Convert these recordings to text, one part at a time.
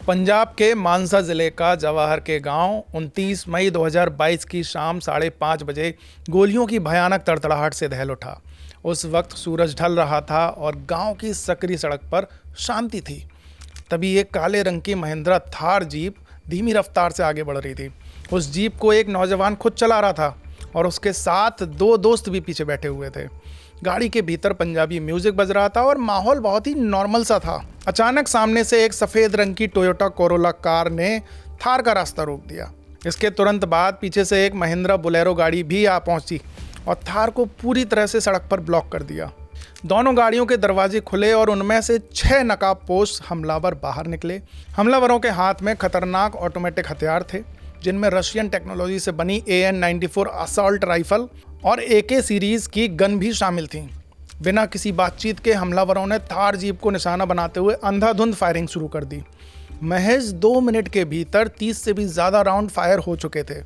पंजाब के मानसा जिले का जवाहर के गांव 29 मई 2022 की शाम 5:30 बजे गोलियों की भयानक तड़तड़ाहट से दहल उठा। उस वक्त सूरज ढल रहा था और गांव की सकरी सड़क पर शांति थी। तभी एक काले रंग की महिंद्रा थार जीप धीमी रफ्तार से आगे बढ़ रही थी। उस जीप को एक नौजवान खुद चला रहा था और उसके साथ दो दोस्त भी पीछे बैठे हुए थे। गाड़ी के भीतर पंजाबी म्यूजिक बज रहा था और माहौल बहुत ही नॉर्मल सा था। अचानक सामने से एक सफ़ेद रंग की टोयोटा कोरोला कार ने थार का रास्ता रोक दिया। इसके तुरंत बाद पीछे से एक महिंद्रा बोलेरो गाड़ी भी आ पहुंची और थार को पूरी तरह से सड़क पर ब्लॉक कर दिया। दोनों गाड़ियों के दरवाजे खुले और उनमें से 6 नकाबपोश हमलावर बाहर निकले। हमलावरों के हाथ में खतरनाक ऑटोमेटिक हथियार थे, जिनमें रशियन टेक्नोलॉजी से बनी AN-94 असॉल्ट राइफल और AK सीरीज की गन भी शामिल थीं। बिना किसी बातचीत के हमलावरों ने थार जीप को निशाना बनाते हुए अंधाधुंध फायरिंग शुरू कर दी। महज 2 मिनट के भीतर 30 से भी ज़्यादा राउंड फायर हो चुके थे।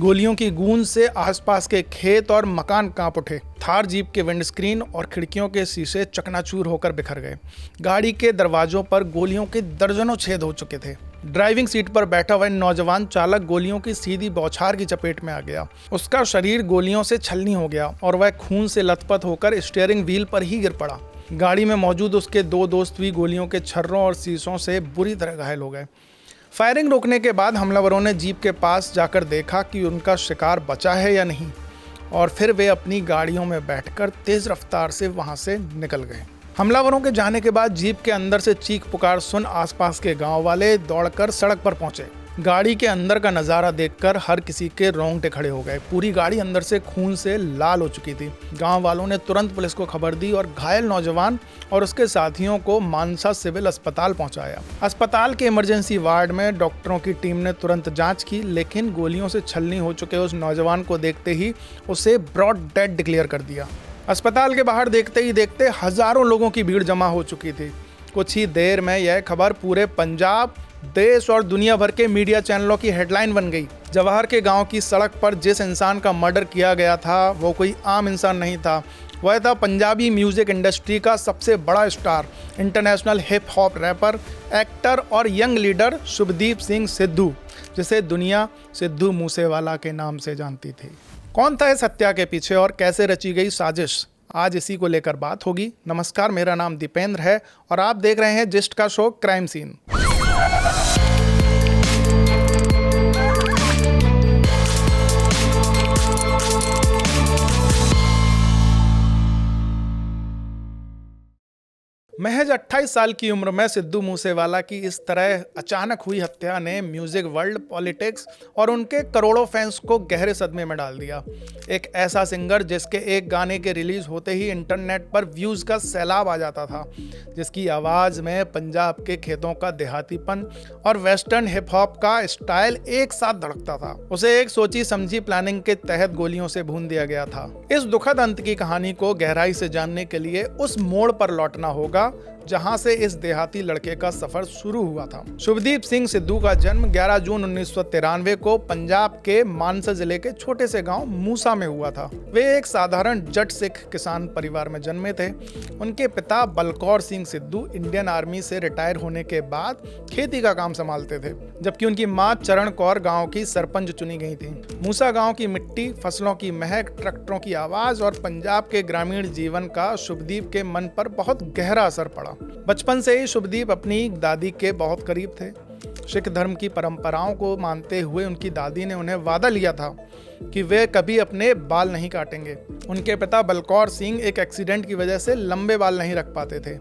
गोलियों की गूंज से आसपास के खेत और मकान कांप उठे। थार जीप के विंडस्क्रीन और खिड़कियों के शीशे चकनाचूर होकर बिखर गए। गाड़ी के दरवाजों पर गोलियों के दर्जनों छेद हो चुके थे। ड्राइविंग सीट पर बैठा हुआ नौजवान चालक गोलियों की सीधी बौछार की चपेट में आ गया। उसका शरीर गोलियों से छलनी हो गया और वह खून से लथपथ होकर स्टीयरिंग व्हील पर ही गिर पड़ा। गाड़ी में मौजूद उसके 2 दोस्त भी गोलियों के छर्रों और शीशों से बुरी तरह घायल हो गए। फायरिंग रोकने के बाद हमलावरों ने जीप के पास जाकर देखा कि उनका शिकार बचा है या नहीं, और फिर वे अपनी गाड़ियों में बैठकर तेज रफ्तार से वहां से निकल गए। हमलावरों के जाने के बाद जीप के अंदर से चीख पुकार सुन आसपास के गांव वाले दौड़कर सड़क पर पहुंचे। गाड़ी के अंदर का नज़ारा देखकर हर किसी के रोंगटे खड़े हो गए। पूरी गाड़ी अंदर से खून से लाल हो चुकी थी। गांव वालों ने तुरंत पुलिस को खबर दी और घायल नौजवान और उसके साथियों को मानसा सिविल अस्पताल पहुंचाया। अस्पताल के इमरजेंसी वार्ड में डॉक्टरों की टीम ने तुरंत जांच की, लेकिन गोलियों से छलनी हो चुके उस नौजवान को देखते ही उसे ब्रॉड डेड डिक्लेयर कर दिया। अस्पताल के बाहर देखते ही देखते हजारों लोगों की भीड़ जमा हो चुकी थी। कुछ ही देर में यह खबर पूरे पंजाब, देश और दुनिया भर के मीडिया चैनलों की हेडलाइन बन गई। जवाहर के गांव की सड़क पर जिस इंसान का मर्डर किया गया था वो कोई आम इंसान नहीं था। वह था पंजाबी म्यूजिक इंडस्ट्री का सबसे बड़ा star, international hip hop rapper, actor और यंग लीडर शुभदीप सिंह सिद्धू, जिसे दुनिया सिद्धू मूसेवाला के नाम से जानती थी। कौन था इस हत्या के पीछे और कैसे रची गई साजिश, आज इसी को लेकर बात होगी। नमस्कार, मेरा नाम दीपेंद्र है और आप देख रहे हैं जिस्ट का शो क्राइम सीन। महज 28 साल की उम्र में सिद्धू मूसेवाला की इस तरह अचानक हुई हत्या ने म्यूजिक वर्ल्ड, पॉलिटिक्स और उनके करोड़ों फैंस को गहरे सदमे में डाल दिया। एक ऐसा सिंगर जिसके एक गाने के रिलीज होते ही इंटरनेट पर व्यूज का सैलाब आ जाता था, जिसकी आवाज में पंजाब के खेतों का देहातीपन और वेस्टर्न हिप हॉप का स्टाइल एक साथ धड़कता था। उसे एक सोची समझी प्लानिंग के तहत गोलियों से भून दिया गया था। इस दुखद अंत की कहानी को गहराई से जानने के लिए उस मोड़ पर लौटना होगा जहां से इस देहाती लड़के का सफर शुरू हुआ था। शुभदीप सिंह सिद्धू का जन्म 11 जून 1993 को पंजाब के मानसा जिले के छोटे से गांव मूसा में हुआ था। वे एक साधारण जट सिख किसान परिवार में जन्मे थे। उनके पिता बलकौर सिंह सिद्धू इंडियन आर्मी से रिटायर होने के बाद खेती का काम संभालते थे, जबकि उनकी मां चरण कौर गाँव की सरपंच चुनी गई थी। मूसा गाँव की मिट्टी, फसलों की महक, ट्रैक्टरों की आवाज और पंजाब के ग्रामीण जीवन का शुभदीप के मन पर बहुत गहरा असर पड़ा। बचपन से ही शुभदीप अपनी दादी के बहुत करीब थे। सिख धर्म की परंपराओं को मानते हुए उनकी दादी ने उन्हें वादा लिया था कि वे कभी अपने बाल नहीं काटेंगे। उनके पिता बलकौर सिंह एक एक्सीडेंट की वजह से लंबे बाल नहीं रख पाते थे,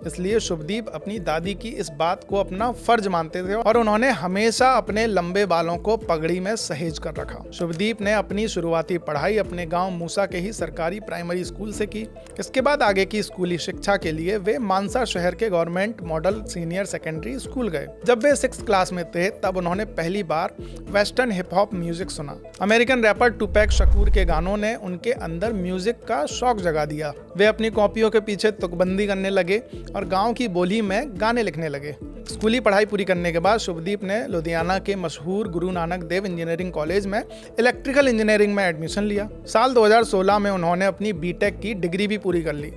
इसलिए शुभदीप अपनी दादी की इस बात को अपना फर्ज मानते थे और उन्होंने हमेशा अपने लंबे बालों को पगड़ी में सहेज कर रखा। शुभदीप ने अपनी शुरुआती पढ़ाई अपने गांव मूसा के ही सरकारी प्राइमरी स्कूल से की। इसके बाद आगे की स्कूली शिक्षा के लिए वे मानसा शहर के government model senior secondary school गए। जब वे 6th क्लास में थे तब उन्होंने पहली बार वेस्टर्न हिप हॉप म्यूजिक सुना। अमेरिकन रैपर टुपैक शकूर के गानों ने उनके अंदर म्यूजिक का शौक जगा दिया। वे अपनी कॉपियों के पीछे तुकबंदी करने लगे और गांव की बोली में गाने लिखने लगे। स्कूली पढ़ाई पूरी करने के बाद शुभदीप ने लुधियाना के मशहूर गुरु नानक देव इंजीनियरिंग कॉलेज में इलेक्ट्रिकल इंजीनियरिंग में एडमिशन लिया। साल 2016 में उन्होंने अपनी बीटेक की डिग्री भी पूरी कर ली।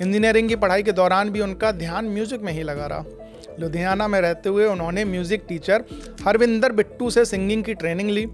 इंजीनियरिंग की पढ़ाई के दौरान भी उनका ध्यान म्यूजिक में ही लगा रहा। लुधियाना में रहते हुए उन्होंने म्यूजिक टीचर हरविंदर बिट्टू से सिंगिंग की ट्रेनिंग ली।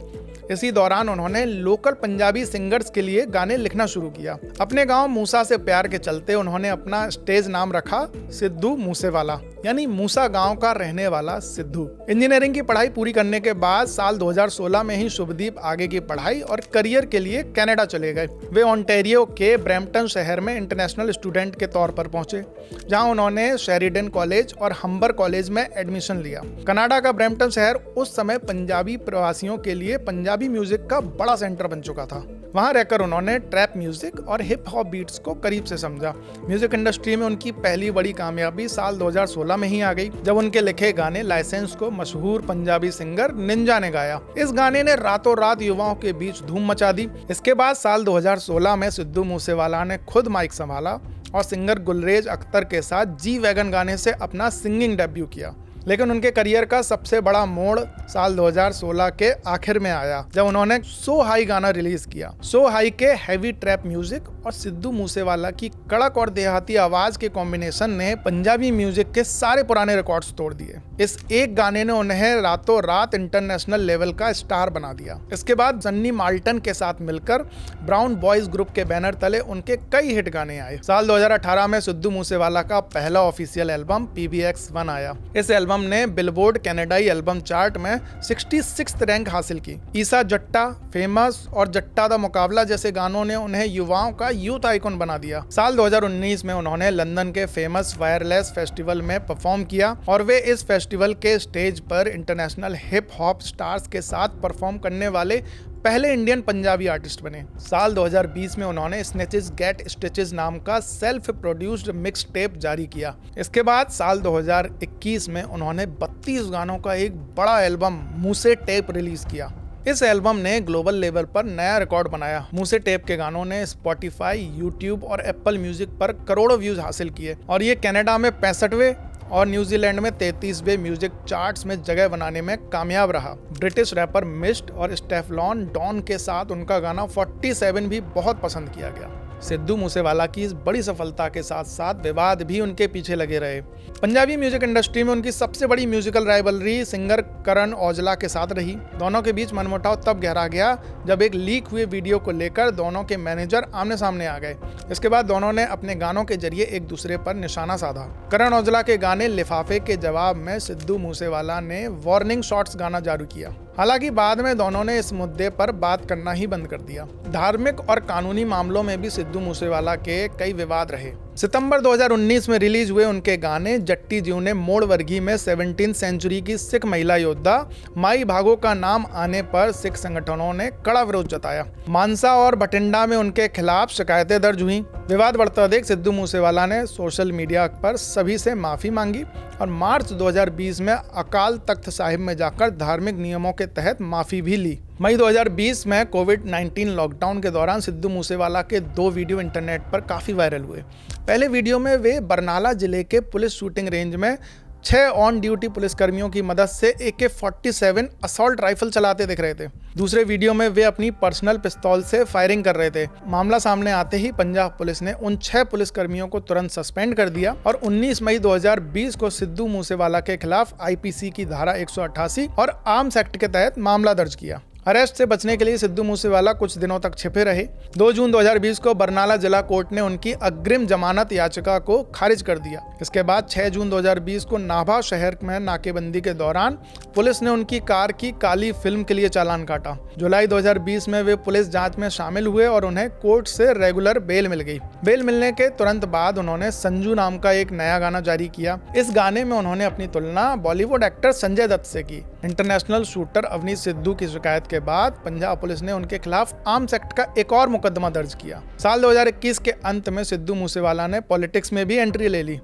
इसी दौरान उन्होंने लोकल पंजाबी सिंगर्स के लिए गाने लिखना शुरू किया। अपने गांव मूसा से प्यार के चलते उन्होंने अपना स्टेज नाम रखा सिद्धू मूसेवाला, यानी मूसा गांव का रहने वाला सिद्धू। इंजीनियरिंग की पढ़ाई पूरी करने के बाद साल 2016 में ही शुभदीप आगे की पढ़ाई और करियर के लिए कनाडा चले गए। वे ओंटारियो के ब्रैम्पटन शहर में इंटरनेशनल स्टूडेंट के तौर पर पहुंचे, जहां उन्होंने शेरिडन कॉलेज और हम्बर कॉलेज में एडमिशन लिया। कनाडा का ब्रैम्पटन शहर उस समय पंजाबी प्रवासियों के लिए पंजाबी म्यूजिक का बड़ा सेंटर बन चुका था। वहां रहकर उन्होंने ट्रैप म्यूजिक और हिप हॉप बीट्स को करीब से समझा। म्यूजिक इंडस्ट्री में उनकी पहली बड़ी कामयाबी साल 2016 में ही आ गई, जब उनके लिखे गाने लाइसेंस को मशहूर पंजाबी सिंगर निंजा ने गाया। इस गाने ने रातों रात युवाओं के बीच धूम मचा दी। इसके बाद साल 2016 में सिद्धू मूसेवाला ने खुद माइक संभाला और सिंगर गुलरेज अख्तर के साथ जी वैगन गाने से अपना सिंगिंग डेब्यू किया। लेकिन उनके करियर का सबसे बड़ा मोड़ साल 2016 के आखिर में आया, जब उन्होंने सो हाई गाना रिलीज किया। सो हाई के हैवी ट्रैप म्यूजिक और सिद्धू मूसेवाला की कड़क और देहाती आवाज के कॉम्बिनेशन ने पंजाबी म्यूजिक के सारे पुराने रिकॉर्ड्स तोड़ दिए। इस एक गाने ने उन्हें रातों रात इंटरनेशनल लेवल का स्टार बना दिया। इसके बाद सन्नी माल्टन के साथ मिलकर ब्राउन बॉयज ग्रुप के बैनर तले उनके कई हिट गाने आए। साल 2018 में सिद्धू मूसेवाला का पहला ऑफिशियल एल्बम PBX1 आया। इस एल्बम ने बिलबोर्ड कनाडाई एल्बम चार्ट में 66th रैंक हासिल की। ईसा जट्टा, फेमस और जट्टा दा मुकाबला जैसे गानों ने उन्हें युवाओं का यूथ आइकॉन बना दिया। साल 2019 में उन्होंने लंदन के फेमस वायरलेस फेस्टिवल में परफॉर्म किया और वे इस फेस्टिवल के स्टेज पर इंटरनेशनल हिप हॉप स्टार्स के साथ परफॉर्म करने वाले पहले इंडियन पंजाबी आर्टिस्ट बने। साल 2020 में उन्होंने स्नेचेस गेट स्टिचेस नाम का सेल्फ प्रोड्यूस्ड मिक्स टेप जारी किया। इसके बाद साल 2021 में उन्होंने 32 गानों का एक बड़ा एल्बम मूसे टेप रिलीज किया। इस एल्बम ने ग्लोबल लेवल पर नया रिकॉर्ड बनाया। मूसे टेप के गानों ने स्पॉटिफाई, यूट्यूब और एप्पल म्यूजिक पर करोड़ों व्यूज हासिल किए और ये कनाडा में 65वें और न्यूजीलैंड में 33वें म्यूजिक चार्ट्स में जगह बनाने में कामयाब रहा। ब्रिटिश रैपर मिस्ट और स्टेफलॉन डॉन के साथ उनका गाना 47 भी बहुत पसंद किया गया। सिद्धू मूसेवाला की इस बड़ी सफलता के साथ साथ विवाद भी उनके पीछे लगे रहे। पंजाबी म्यूजिक इंडस्ट्री में उनकी सबसे बड़ी musical rivalry singer Karan Aujla के साथ रही। दोनों के बीच मनमुटाव तब गहरा गया जब एक लीक हुए वीडियो को लेकर दोनों के मैनेजर आमने सामने आ गए। इसके बाद दोनों ने अपने गानों के जरिए एक दूसरे पर निशाना साधा। करण औजला के गाने लिफाफे के जवाब में सिद्धू मूसेवाला ने वार्निंग शॉट्स गाना जारी किया। हालांकि बाद में दोनों ने इस मुद्दे पर बात करना ही बंद कर दिया। धार्मिक और कानूनी मामलों में भी सिद्धू मूसेवाला के कई विवाद रहे। सितंबर 2019 में रिलीज हुए उनके गाने जट्टी जीव ने मोड़ वर्गी में 17th सेंचुरी की सिख महिला योद्धा माई भागो का नाम आने पर सिख संगठनों ने कड़ा विरोध जताया। मानसा और बठिंडा में उनके खिलाफ शिकायतें दर्ज हुई। विवाद बढ़ता देख सिद्धू मूसेवाला ने सोशल मीडिया पर सभी से माफी मांगी और मार्च 2020 में अकाल तख्त साहिब में जाकर धार्मिक नियमों के तहत माफी भी ली। मई 2020 में कोविड-19 लॉकडाउन के दौरान सिद्धू मूसेवाला के 2 वीडियो इंटरनेट पर काफ़ी वायरल हुए। पहले वीडियो में वे बरनाला जिले के पुलिस शूटिंग रेंज में 6 ऑन ड्यूटी पुलिसकर्मियों की मदद से AK-47 असॉल्ट राइफल चलाते दिख रहे थे। दूसरे वीडियो में वे अपनी पर्सनल पिस्तौल से फायरिंग कर रहे थे। मामला सामने आते ही पंजाब पुलिस ने उन 6 पुलिसकर्मियों को तुरंत सस्पेंड कर दिया और 19 मई 2020 को सिद्धू मूसेवाला के खिलाफ IPC की धारा 188 और आर्म्स एक्ट के तहत मामला दर्ज किया। अरेस्ट से बचने के लिए सिद्धू मूसेवाला कुछ दिनों तक छिपे रहे। 2 जून 2020 को बरनाला जिला कोर्ट ने उनकी अग्रिम जमानत याचिका को खारिज कर दिया। इसके बाद 6 जून 2020 को नाभा शहर में नाकेबंदी के दौरान पुलिस ने उनकी कार की काली फिल्म के लिए चालान काटा। जुलाई 2020 में वे पुलिस जांच में शामिल हुए और उन्हें कोर्ट से रेगुलर बेल मिल गई। बेल मिलने के तुरंत बाद उन्होंने संजू नाम का एक नया गाना जारी किया। इस गाने में उन्होंने अपनी तुलना बॉलीवुड एक्टर संजय दत्त से की। इंटरनेशनल शूटर अवनीश सिद्धू की शिकायत के बाद पंजाब पुलिस ने उनके खिलाफ आर्म्स एक्ट का एक और मुकदमा दर्ज किया। साल 2021 के अंत में सिद्धू मूसेवाला ने पॉलिटिक्स में भी एंट्री ले ली।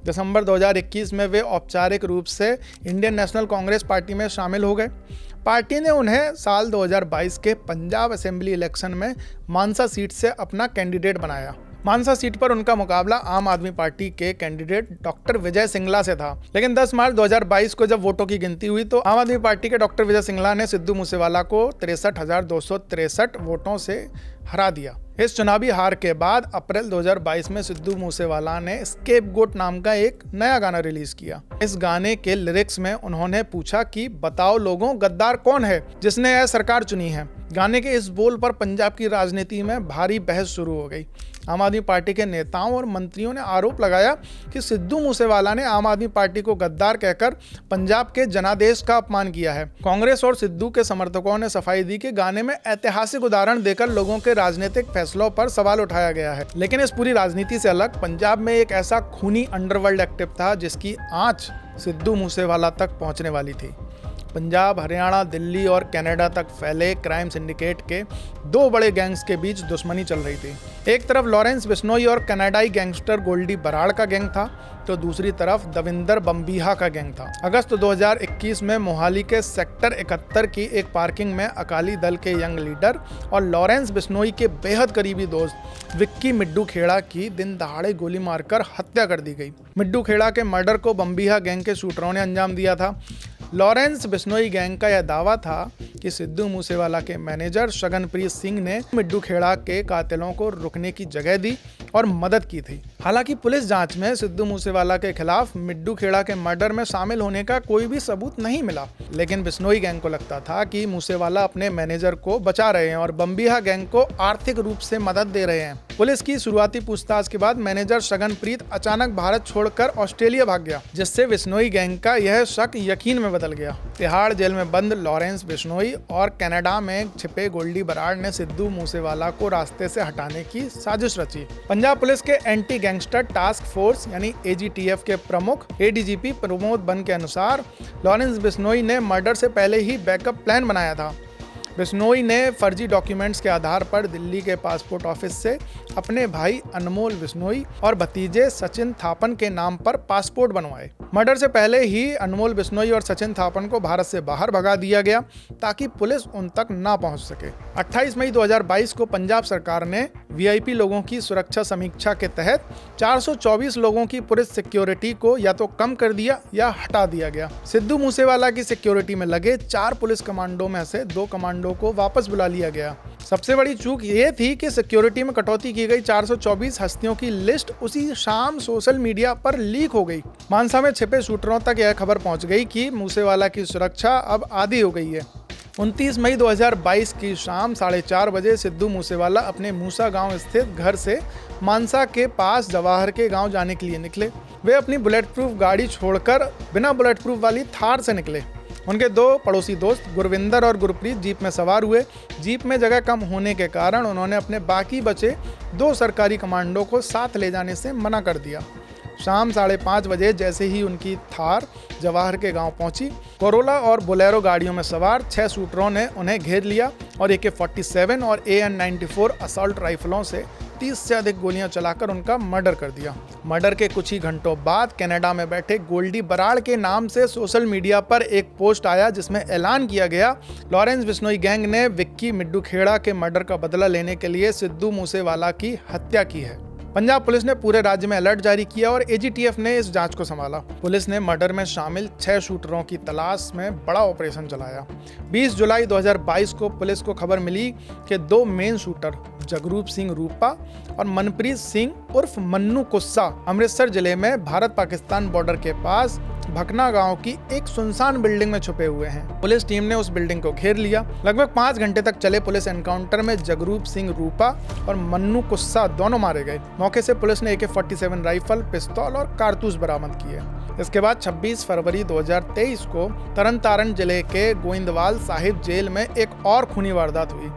दिसंबर 2021 में वे औपचारिक रूप से इंडियन नेशनल कांग्रेस पार्टी में शामिल हो गए। पार्टी ने उन्हें साल 2022 के पंजाब असेंबली इलेक्शन में मानसा सीट से अपना कैंडिडेट बनाया। मानसा सीट पर उनका मुकाबला आम आदमी पार्टी के कैंडिडेट डॉक्टर विजय सिंगला से था, लेकिन 10 मार्च 2022 को जब वोटों की गिनती हुई तो आम आदमी पार्टी के डॉक्टर विजय सिंगला ने सिद्धू मूसेवाला को 63,263 वोटों से हरा दिया। इस चुनावी हार के बाद अप्रैल 2022 में सिद्धू मूसेवाला ने स्केपगोट नाम का एक नया गाना रिलीज किया। इस गाने के लिरिक्स में उन्होंने पूछा कि बताओ लोगों, गद्दार कौन है जिसने यह सरकार चुनी है। गाने के इस बोल पर पंजाब की राजनीति में भारी बहस शुरू हो गई। आम आदमी पार्टी के नेताओं और मंत्रियों ने आरोप लगाया कि सिद्धू मूसेवाला ने आम आदमी पार्टी को गद्दार कहकर पंजाब के जनादेश का अपमान किया है। कांग्रेस और सिद्धू के समर्थकों ने सफाई दी कि गाने में ऐतिहासिक उदाहरण देकर लोगों के राजनीतिक फैसलों पर सवाल उठाया गया है। लेकिन इस पूरी राजनीति से अलग पंजाब में एक ऐसा खूनी अंडरवर्ल्ड एक्टिव था जिसकी आंच सिद्धू मूसेवाला तक पहुंचने वाली थी। पंजाब, हरियाणा, दिल्ली और कनाडा तक फैले क्राइम सिंडिकेट के दो बड़े गैंग्स के बीच दुश्मनी चल रही थी। एक तरफ लॉरेंस बिश्नोई और कनाडाई गैंगस्टर गोल्डी बराड़ का गैंग था, तो दूसरी तरफ दविंदर बम्बीहा का गैंग था। अगस्त 2021 में मोहाली के सेक्टर 71 की एक पार्किंग में अकाली दल के यंग लीडर और लॉरेंस बिश्नोई के बेहद करीबी दोस्त विक्की मिड्डू खेड़ा की दिन दहाड़े गोली मारकर हत्या कर दी गई। मिड्डू खेड़ा के मर्डर को बम्बीहा गैंग के शूटरों ने अंजाम दिया था। लॉरेंस बिश्नोई गैंग का यह दावा था कि सिद्धू मूसेवाला के मैनेजर शगनप्रीत सिंह ने मिड्डू खेड़ा के कातिलों को रुकने की जगह दी और मदद की थी। हालांकि पुलिस जांच में सिद्धू मूसेवाला के खिलाफ मिड्डू खेड़ा के मर्डर में शामिल होने का कोई भी सबूत नहीं मिला, लेकिन बिश्नोई गैंग को लगता था कि मूसेवाला अपने मैनेजर को बचा रहे हैं और बम्बीहा गैंग को आर्थिक रूप से मदद दे रहे हैं। पुलिस की शुरुआती पूछताछ के बाद मैनेजर शगनप्रीत अचानक भारत छोड़कर ऑस्ट्रेलिया भाग गया, जिससे बिश्नोई गैंग का यह शक यकीन में बदल गया। तिहाड़ जेल में बंद लॉरेंस बिश्नोई और कनाडा में छिपे गोल्डी बराड़ ने सिद्धू मूसेवाला को रास्ते से हटाने की साजिश रची। पंजाब पुलिस के एंटी गैंगस्टर टास्क फोर्स यानी AGTF के प्रमुख ADGP प्रमोद बन के अनुसार लॉरेंस बिश्नोई ने मर्डर से पहले ही बैकअप प्लान बनाया था। बिश्नोई ने फर्जी डॉक्यूमेंट्स के आधार पर दिल्ली के पासपोर्ट ऑफिस से अपने भाई अनमोल बिश्नोई और भतीजे सचिन थापन के नाम पर पासपोर्ट बनवाए। मर्डर से पहले ही अनमोल बिश्नोई और सचिन थापन को भारत से बाहर भगा दिया गया ताकि पुलिस उन तक ना पहुंच सके। 28 मई 2022 को पंजाब सरकार ने VIP लोगों की सुरक्षा समीक्षा के तहत 424 लोगों की पुलिस सिक्योरिटी को या तो कम कर दिया या हटा दिया गया। सिद्धू मूसेवाला की सिक्योरिटी में लगे 4 पुलिस कमांडो में से 2 कमांडो को वापस बुला लिया गया। सबसे बड़ी चूक ये थी कि सिक्योरिटी में कटौती की गई 424 हस्तियों की लिस्ट उसी शाम सोशल मीडिया पर लीक हो गई। मानसा में छिपे शूटरों तक यह खबर पहुंच गई कि मूसेवाला की सुरक्षा अब आधी हो गई है। 29 मई 2022 की शाम 4:30 बजे सिद्धू मूसेवाला अपने मूसा गांव स्थित घर से मानसा के पास जवाहर के गांव जाने के लिए निकले। वे अपनी बुलेट प्रूफ गाड़ी छोड़कर बिना बुलेट प्रूफ वाली थार से निकले। उनके 2 पड़ोसी दोस्त गुरविंदर और गुरप्रीत जीप में सवार हुए। जीप में जगह कम होने के कारण उन्होंने अपने बाकी बचे 2 सरकारी कमांडो को साथ ले जाने से मना कर दिया। शाम 5:30 बजे जैसे ही उनकी थार जवाहर के गांव पहुंची, कोरोला और बोलेरो गाड़ियों में सवार 6 शूटरों ने उन्हें घेर लिया और AK-47 और AN-94 असॉल्ट राइफलों से 30 से अधिक गोलियां चलाकर उनका मर्डर कर दिया। मर्डर के कुछ ही घंटों बाद कनाडा में बैठे गोल्डी बराड़ के नाम से सोशल मीडिया पर एक पोस्ट आया जिसमें ऐलान किया गया लॉरेंस बिश्नोई गैंग ने विक्की मिड्डू खेड़ा के मर्डर का बदला लेने के लिए सिद्धू मूसेवाला की हत्या की है। पंजाब पुलिस ने पूरे राज्य में अलर्ट जारी किया और AGTF ने इस जांच को संभाला। पुलिस ने मर्डर में शामिल 6 शूटरों की तलाश में बड़ा ऑपरेशन चलाया। 20 जुलाई 2022 को पुलिस को खबर मिली कि 2 मेन शूटर जगरूप सिंह रूपा और मनप्रीत सिंह उर्फ मन्नू कुस्सा अमृतसर जिले में भारत पाकिस्तान बॉर्डर के पास भकना गांव की एक सुनसान बिल्डिंग में छुपे हुए हैं। पुलिस टीम ने उस बिल्डिंग को घेर लिया। लगभग 5 घंटे तक चले पुलिस एनकाउंटर में जगरूप सिंह रूपा और मन्नू कुस्सा दोनों मारे गए। मौके से पुलिस ने AK-47 राइफल, पिस्तौल और कारतूस बरामद किए। इसके बाद 26 फरवरी 2023 को तरन तारण जिले के गोइंदवाल साहिब जेल में एक और खूनी वारदात हुई।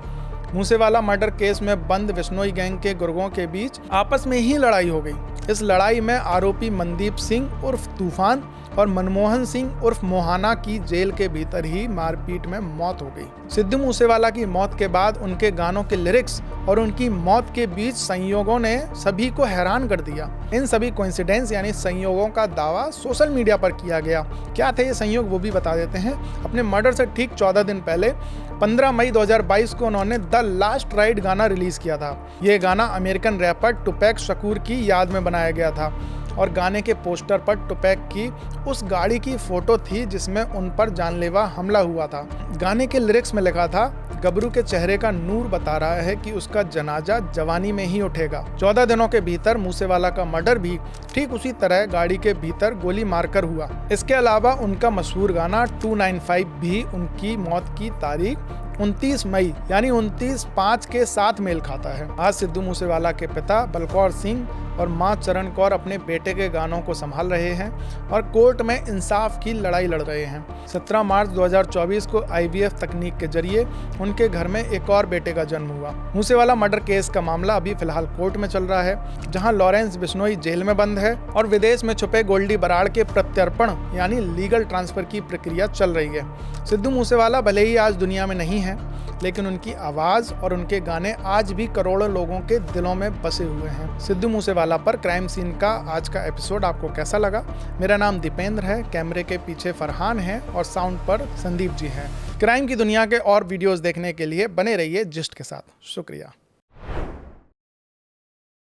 मूसेवाला मर्डर केस में बंद बिश्नोई गैंग के गुर्गों के बीच आपस में ही लड़ाई हो गई। इस लड़ाई में आरोपी मनदीप सिंह उर्फ तूफान और मनमोहन सिंह उर्फ मोहाना की जेल के भीतर ही मारपीट में मौत हो गई। सिद्धू मूसेवाला की मौत के बाद उनके गानों के लिरिक्स और उनकी मौत के बीच संयोगों ने सभी को हैरान कर दिया। इन सभी कोइंसिडेंस यानी संयोगों का दावा सोशल मीडिया पर किया गया। क्या थे ये संयोग वो भी बता देते हैं। अपने मर्डर से ठीक 14 दिन पहले 15 मई 2022 को उन्होंने द लास्ट राइड गाना रिलीज किया था। ये गाना अमेरिकन रैपर टुपैक शकूर की याद में बनाया गया था। और गाने के पोस्टर पर टुपैक की उस गाड़ी की फोटो थी जिसमें उन पर जानलेवा हमला हुआ था। गाने के लिरिक्स में लिखा था, गबरू के चेहरे का नूर बता रहा है कि उसका जनाजा जवानी में ही उठेगा। 14 दिनों के भीतर मूसेवाला का मर्डर भी ठीक उसी तरह गाड़ी के भीतर गोली मारकर हुआ। इसके अलावा उनका मशहूर गाना 295 भी उनकी मौत की तारीख 29 मई यानी 29/5 के साथ मेल खाता है। आज सिद्धू मूसेवाला के पिता बलकौर सिंह और मां चरण कौर अपने बेटे के गानों को संभाल रहे हैं और कोर्ट में इंसाफ की लड़ाई लड़ रहे हैं। 17 मार्च 2024 को IVF तकनीक के जरिए उनके घर में एक और बेटे का जन्म हुआ। मूसेवाला मर्डर केस का मामला अभी फिलहाल कोर्ट में चल रहा है, जहां लॉरेंस बिश्नोई जेल में बंद है और विदेश में छुपे गोल्डी बराड़ के प्रत्यर्पण यानी लीगल ट्रांसफर की प्रक्रिया चल रही है। सिद्धू मूसेवाला भले ही आज दुनिया में नहीं है, लेकिन उनकी आवाज़ और उनके गाने आज भी करोड़ों लोगों के दिलों में बसे हुए हैं। सिद्धू मूसेवाला पर क्राइम सीन का आज का एपिसोड आपको कैसा लगा? मेरा नाम दीपेंद्र है, कैमरे के पीछे फरहान है और साउंड पर संदीप जी हैं। क्राइम की दुनिया के और वीडियोस देखने के लिए बने रहिए जिस्ट के साथ। शुक्रिया।